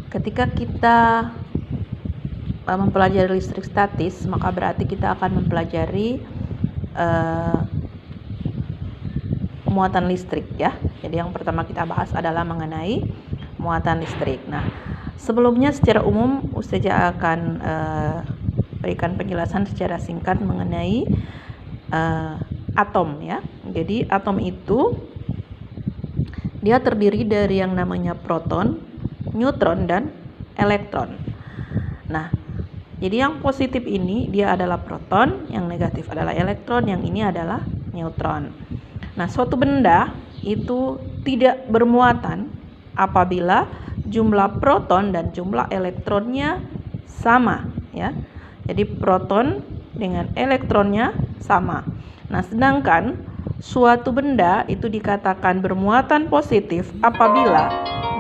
ketika kita mempelajari listrik statis, maka berarti kita akan mempelajari muatan listrik ya. Jadi yang pertama kita bahas adalah mengenai muatan listrik. Nah, sebelumnya secara umum Ustazah akan berikan penjelasan secara singkat mengenai atom ya. Jadi atom itu dia terdiri dari yang namanya proton, neutron, dan elektron. Nah, jadi yang positif ini dia adalah proton, yang negatif adalah elektron, yang ini adalah neutron. Nah, suatu benda itu tidak bermuatan apabila jumlah proton dan jumlah elektronnya sama ya. Jadi proton dengan elektronnya sama. Nah, sedangkan suatu benda itu dikatakan bermuatan positif apabila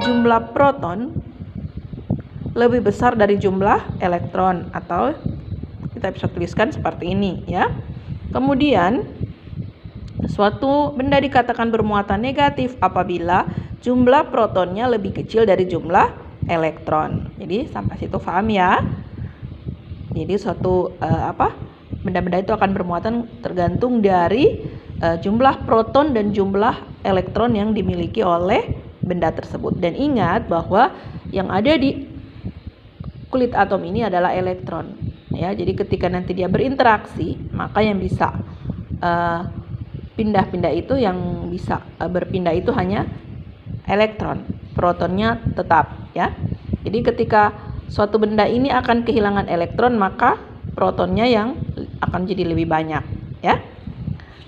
jumlah proton lebih besar dari jumlah elektron, atau kita bisa tuliskan seperti ini ya. Kemudian suatu benda dikatakan bermuatan negatif apabila jumlah protonnya lebih kecil dari jumlah elektron. Jadi sampai situ paham ya. Jadi suatu benda-benda itu akan bermuatan tergantung dari jumlah proton dan jumlah elektron yang dimiliki oleh benda tersebut. Dan ingat bahwa yang ada di kulit atom ini adalah elektron ya. Jadi ketika nanti dia berinteraksi, maka yang bisa pindah-pindah itu, yang bisa berpindah itu hanya elektron, protonnya tetap ya. Jadi ketika suatu benda ini akan kehilangan elektron, maka protonnya yang akan jadi lebih banyak ya.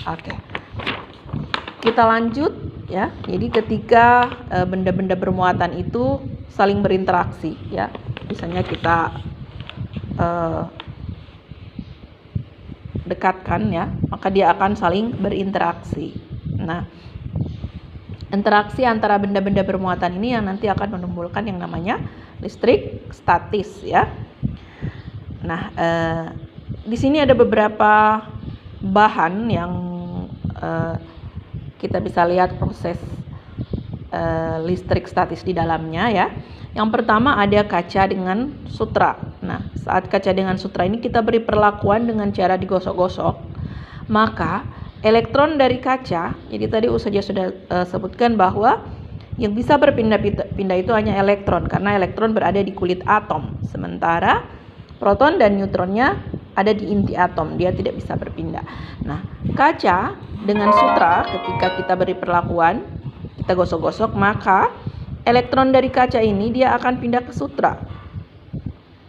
Oke. Kita lanjut ya. Jadi ketika benda-benda bermuatan itu saling berinteraksi ya. Misalnya kita dekatkan ya, maka dia akan saling berinteraksi. Nah, interaksi antara benda-benda bermuatan ini yang nanti akan menimbulkan yang namanya listrik statis ya. Nah, di sini ada beberapa bahan yang kita bisa lihat proses listrik statis di dalamnya ya. Yang pertama ada kaca dengan sutra. Nah, saat kaca dengan sutra ini kita beri perlakuan dengan cara digosok-gosok, maka elektron dari kaca, jadi tadi Ustazah sudah sebutkan bahwa yang bisa berpindah-pindah itu hanya elektron, karena elektron berada di kulit atom, sementara proton dan neutronnya ada di inti atom, dia tidak bisa berpindah. Nah, kaca dengan sutra ketika kita beri perlakuan, kita gosok-gosok, maka elektron dari kaca ini dia akan pindah ke sutra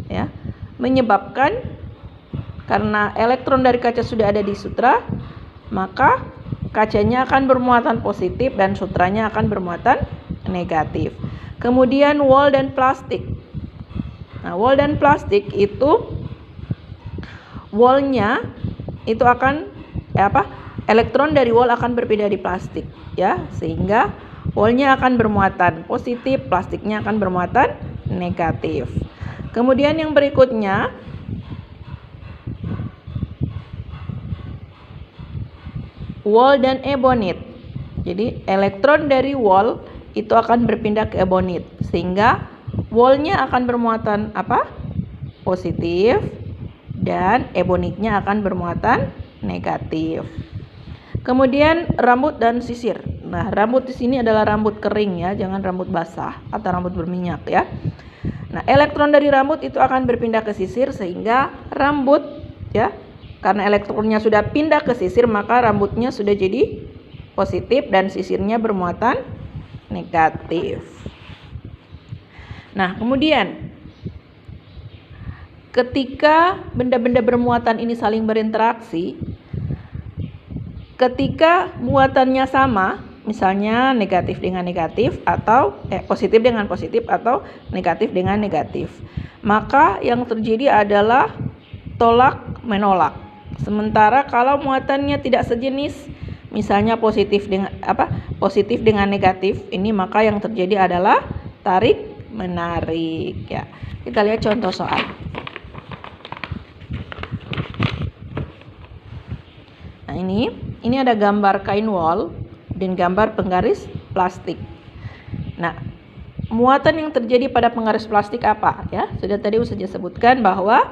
ya, menyebabkan karena elektron dari kaca sudah ada di sutra, maka kacanya akan bermuatan positif dan sutranya akan bermuatan negatif. Kemudian wol dan plastik. Nah, wol dan plastik itu wolnya itu akan elektron dari wol akan berpindah di plastik ya, sehingga wolnya akan bermuatan positif, plastiknya akan bermuatan negatif. Kemudian yang berikutnya wol dan ebonit. Jadi elektron dari wol itu akan berpindah ke ebonit, sehingga wolnya akan bermuatan positif dan ebonitnya akan bermuatan negatif. Kemudian rambut dan sisir. Nah, rambut di sini adalah rambut kering ya, jangan rambut basah atau rambut berminyak ya. Nah, elektron dari rambut itu akan berpindah ke sisir, sehingga rambut ya, karena elektronnya sudah pindah ke sisir, maka rambutnya sudah jadi positif dan sisirnya bermuatan negatif. Nah, kemudian ketika benda-benda bermuatan ini saling berinteraksi, ketika muatannya sama, misalnya negatif dengan negatif atau positif dengan positif atau negatif dengan negatif, maka yang terjadi adalah tolak menolak. Sementara kalau muatannya tidak sejenis, misalnya positif dengan negatif, ini maka yang terjadi adalah tarik menarik ya. Kita lihat contoh soal. Nah, ini ada gambar kain wol dan gambar penggaris plastik. Nah, muatan yang terjadi pada penggaris plastik apa? Ya, sudah tadi Ustazah sebutkan bahwa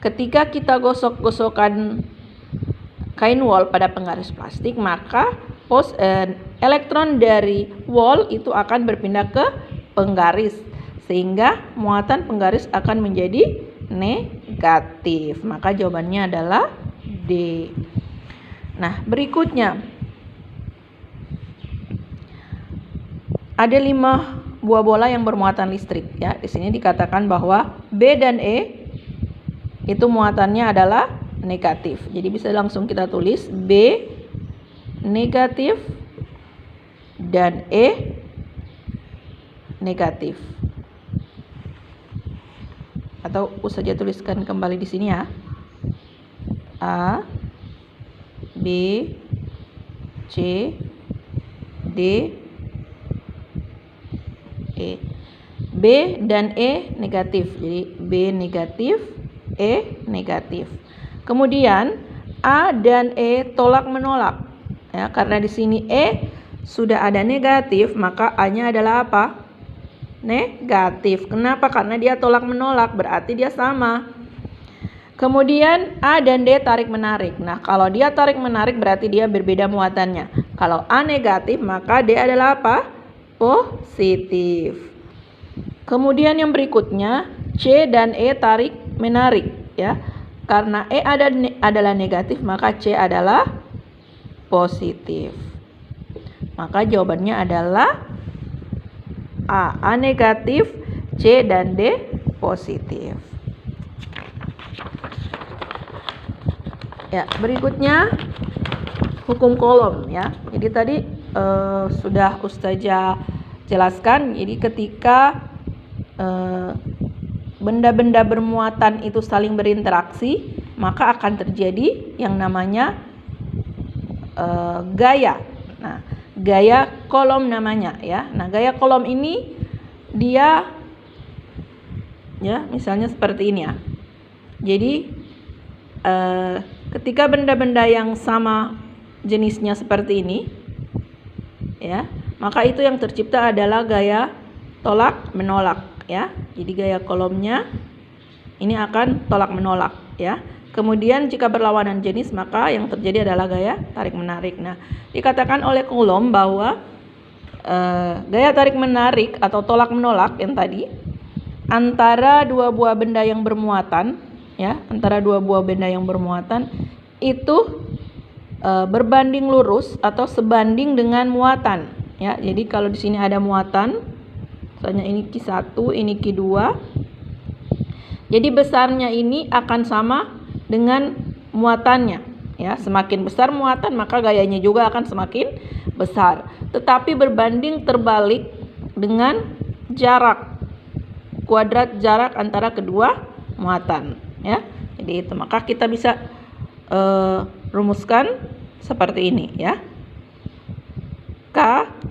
ketika kita gosok-gosokkan kain wol pada penggaris plastik, maka elektron dari wol itu akan berpindah ke penggaris, sehingga muatan penggaris akan menjadi negatif. Maka jawabannya adalah D. Nah, berikutnya ada 5 buah bola yang bermuatan listrik. Ya, di sini dikatakan bahwa B dan E itu muatannya adalah negatif. Jadi bisa langsung kita tulis B negatif dan E negatif. Atau Ustazah tuliskan kembali di sini ya. A, B, C, D, E. B dan E negatif. Jadi B negatif, E negatif. Kemudian A dan E tolak menolak. Ya, karena di sini E sudah ada negatif, maka A-nya adalah apa? Negatif. Kenapa? Karena dia tolak menolak, berarti dia sama. Kemudian A dan D tarik menarik. Nah, kalau dia tarik menarik berarti dia berbeda muatannya. Kalau A negatif, maka D adalah apa? Positif. Kemudian yang berikutnya C dan E tarik menarik, ya. Karena E adalah negatif, maka C adalah positif. Maka jawabannya adalah A negatif, C dan D positif. Ya, berikutnya hukum Coulomb, ya. Jadi tadi sudah Ustazah jelaskan. Jadi ketika benda-benda bermuatan itu saling berinteraksi, maka akan terjadi yang namanya gaya. Nah, gaya Coulomb namanya, ya. Nah, gaya Coulomb ini dia, ya, misalnya seperti ini ya. Jadi ketika benda-benda yang sama jenisnya seperti ini, ya, maka itu yang tercipta adalah gaya tolak menolak, ya. Jadi gaya Coulomb-nya ini akan tolak menolak, ya. Kemudian jika berlawanan jenis, maka yang terjadi adalah gaya tarik menarik. Nah, dikatakan oleh Coulomb bahwa gaya tarik menarik atau tolak menolak yang tadi antara dua buah benda yang bermuatan, ya, antara dua buah benda yang bermuatan itu berbanding lurus atau sebanding dengan muatan, ya. Jadi kalau di sini ada muatan, misalnya ini Q1, ini Q2. Jadi besarnya ini akan sama dengan muatannya, ya. Semakin besar muatan, maka gayanya juga akan semakin besar. Tetapi berbanding terbalik dengan jarak, kuadrat jarak antara kedua muatan, ya. Jadi itu, maka kita bisa rumuskan seperti ini, ya.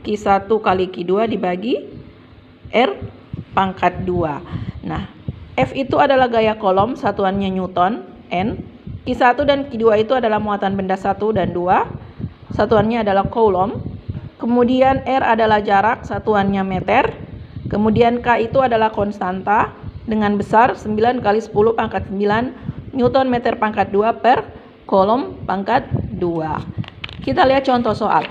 Q1 kali Q2 dibagi R pangkat 2. Nah, F itu adalah gaya Coulomb, satuannya Newton. N. Q1 dan Q2 itu adalah muatan benda 1 dan 2, satuannya adalah Coulomb. Kemudian R adalah jarak, satuannya meter. Kemudian K itu adalah konstanta dengan besar 9 kali 10 pangkat 9 Newton meter pangkat 2 per Coulomb pangkat 2. Kita lihat contoh soal.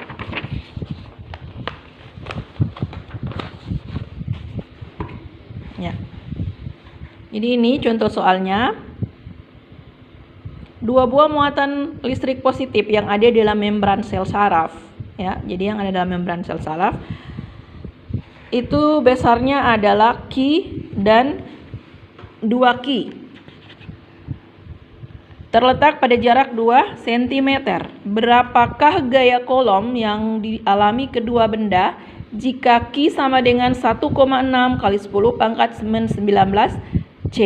Ya. Jadi ini contoh soalnya. Dua buah muatan listrik positif yang ada dalam membran sel saraf, ya. Jadi yang ada dalam membran sel saraf itu besarnya adalah Q dan 2Q. Terletak pada jarak 2 cm. Berapakah gaya Coulomb yang dialami kedua benda jika Q sama dengan 1,6 kali 10 pangkat 19 C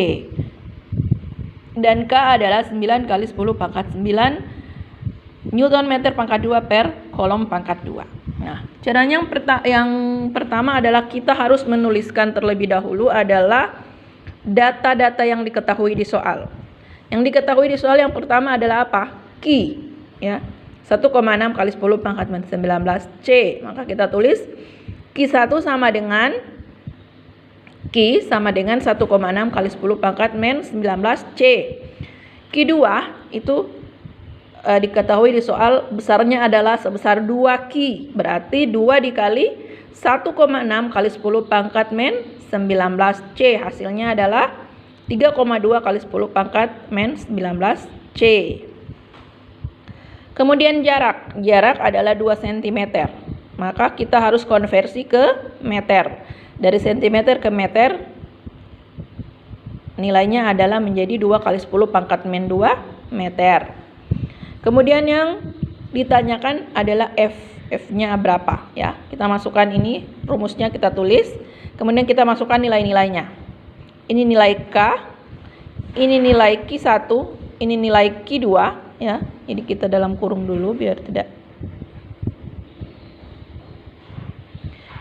dan K adalah 9 kali 10 pangkat 9 Newton meter pangkat 2 per Coulomb pangkat 2. Nah, caranya yang pertama adalah kita harus menuliskan terlebih dahulu adalah data-data yang diketahui di soal. Yang diketahui di soal yang pertama adalah apa? Q, ya. 1,6 kali 10 pangkat 19 C. Maka kita tulis Q1 sama dengan Q sama dengan 1,6 kali 10 pangkat min 19 C. Q2 itu diketahui di soal besarnya adalah sebesar 2Q. Berarti 2 dikali 1,6 kali 10 pangkat min 19 C. Hasilnya adalah 3,2 kali 10 pangkat min 19 C. Kemudian jarak. Jarak adalah 2 cm. Maka kita harus konversi ke meter. Dari cm ke meter nilainya adalah menjadi 2 kali 10 pangkat min 2 meter. Kemudian yang ditanyakan adalah F. F-nya berapa ya? Kita masukkan ini, rumusnya kita tulis. Kemudian kita masukkan nilai-nilainya. Ini nilai K, ini nilai Q1, ini nilai Q2 ya. Jadi kita dalam kurung dulu biar tidak.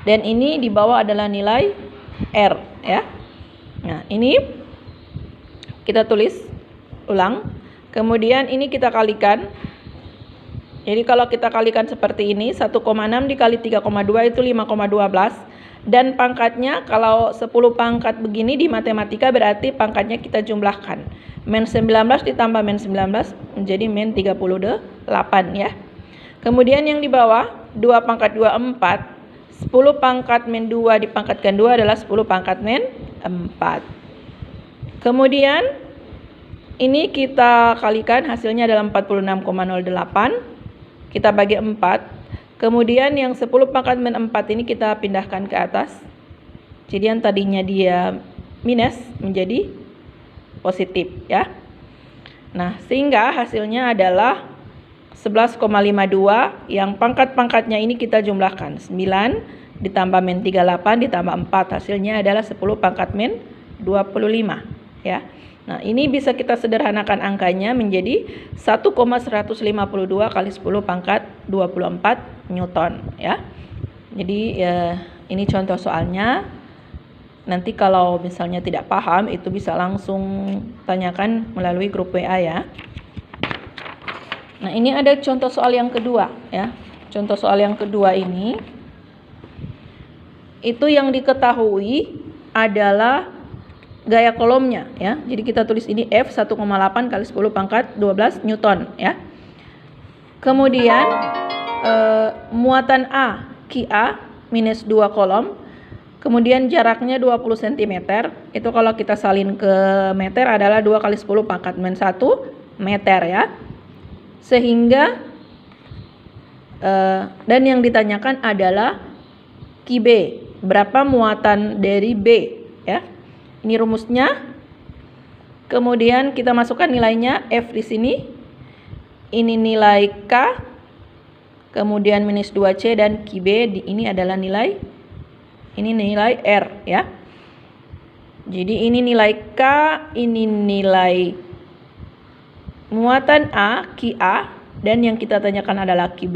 Dan ini di bawah adalah nilai R ya. Nah, ini kita tulis ulang. Kemudian ini kita kalikan. Jadi kalau kita kalikan seperti ini, 1,6 dikali 3,2 itu 5,12. Dan pangkatnya kalau 10 pangkat begini di matematika berarti pangkatnya kita jumlahkan. Min 19 ditambah min 19 menjadi min 38 ya. Kemudian yang di bawah 2 pangkat 2 4. 10 pangkat min 2 dipangkatkan 2 adalah 10 pangkat min 4. Kemudian ini kita kalikan, hasilnya adalah 46,08. Kita bagi 4. Kemudian yang 10 pangkat min 4 ini kita pindahkan ke atas. Jadi yang tadinya dia minus menjadi positif ya. Nah, sehingga hasilnya adalah 11,52 yang pangkat-pangkatnya ini kita jumlahkan. 9 ditambah min 38 ditambah 4 hasilnya adalah 10 pangkat min 25 ya. Nah, ini bisa kita sederhanakan angkanya menjadi 1,152 kali 10 pangkat 24 Newton ya. Jadi ini contoh soalnya. Nanti kalau misalnya tidak paham itu bisa langsung tanyakan melalui grup WA ya. Nah, ini ada contoh soal yang kedua ya. Contoh soal yang kedua ini itu yang diketahui adalah gaya kolomnya ya. Jadi kita tulis ini F 1,8 kali 10 pangkat 12 Newton ya. Kemudian muatan A QA minus 2 kolom. Kemudian jaraknya 20 cm. Itu kalau kita salin ke meter adalah 2 kali 10 pangkat min 1 meter ya. Sehingga dan yang ditanyakan adalah QB, berapa muatan dari B ya. Ini rumusnya. Kemudian kita masukkan nilainya F di sini. Ini nilai K. Kemudian minus 2C dan QB ini adalah nilai R ya. Jadi ini nilai K, ini nilai muatan A, QA, dan yang kita tanyakan adalah QB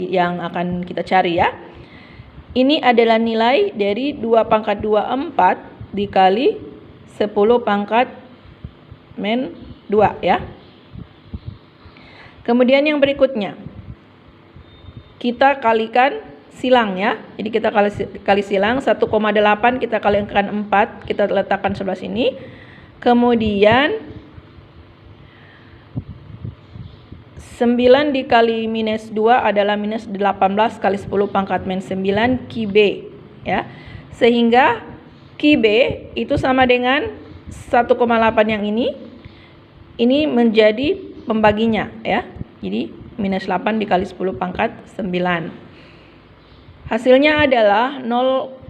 yang akan kita cari ya. Ini adalah nilai dari 2 pangkat 24 dikali 10 pangkat min 2 ya. Kemudian yang berikutnya kita kalikan silang ya. Jadi kita kali silang 1,8 kita kalikan 4, kita letakkan sebelah sini. Kemudian 9 dikali minus 2 adalah minus 18 kali 10 pangkat min 9 QB ya. Sehingga QB itu sama dengan 1,8 yang ini menjadi pembaginya ya. Jadi minus 8 dikali 10 pangkat 9. Hasilnya adalah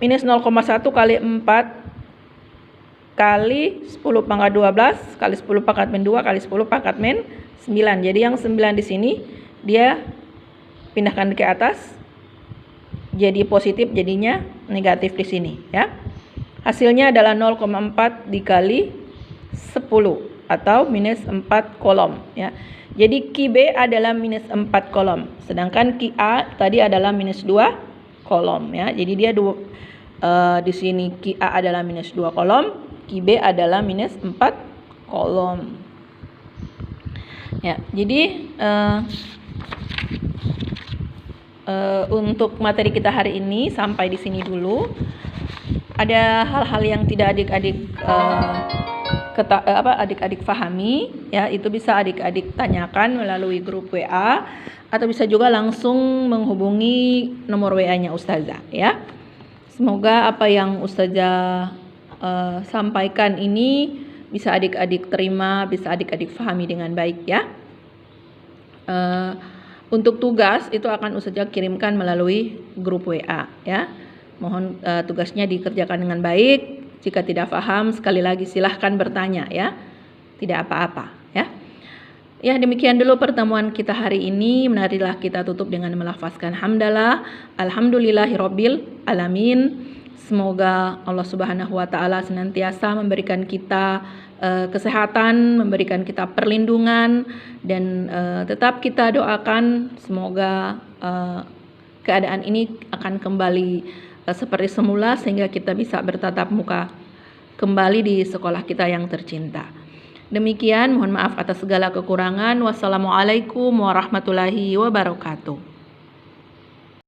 minus 0,1 kali 4 kali 10 pangkat 12 kali 10 pangkat min 2 kali 10 pangkat min 9. Jadi yang 9 di sini dia pindahkan ke atas jadi positif, jadinya negatif di sini ya. Hasilnya adalah 0,4 dikali 10 atau minus 4 kolom ya. Jadi QB adalah minus 4 kolom, sedangkan QA tadi adalah minus 2 kolom ya. Jadi dia di sini QA adalah minus 2 kolom, QB adalah minus 4 kolom. Ya, jadi Untuk materi kita hari ini sampai di sini dulu. Ada hal-hal yang tidak adik-adik adik-adik pahami, ya, itu bisa adik-adik tanyakan melalui grup WA atau bisa juga langsung menghubungi nomor WA-nya Ustazah, ya. Semoga apa yang Ustazah sampaikan ini bisa adik-adik terima, bisa adik-adik pahami dengan baik, ya. Untuk tugas itu akan Ustazah kirimkan melalui grup WA, ya. Mohon tugasnya dikerjakan dengan baik. Jika tidak paham, sekali lagi silahkan bertanya, ya. Tidak apa-apa, ya. Ya, demikian dulu pertemuan kita hari ini. Marilah kita tutup dengan melafazkan hamdalah, alhamdulillahirabbil alamin. Semoga Allah Subhanahu wa taala senantiasa memberikan kita kesehatan, memberikan kita perlindungan, dan tetap kita doakan semoga keadaan ini akan kembali seperti semula sehingga kita bisa bertatap muka kembali di sekolah kita yang tercinta. Demikian, mohon maaf atas segala kekurangan. Wassalamualaikum warahmatullahi wabarakatuh.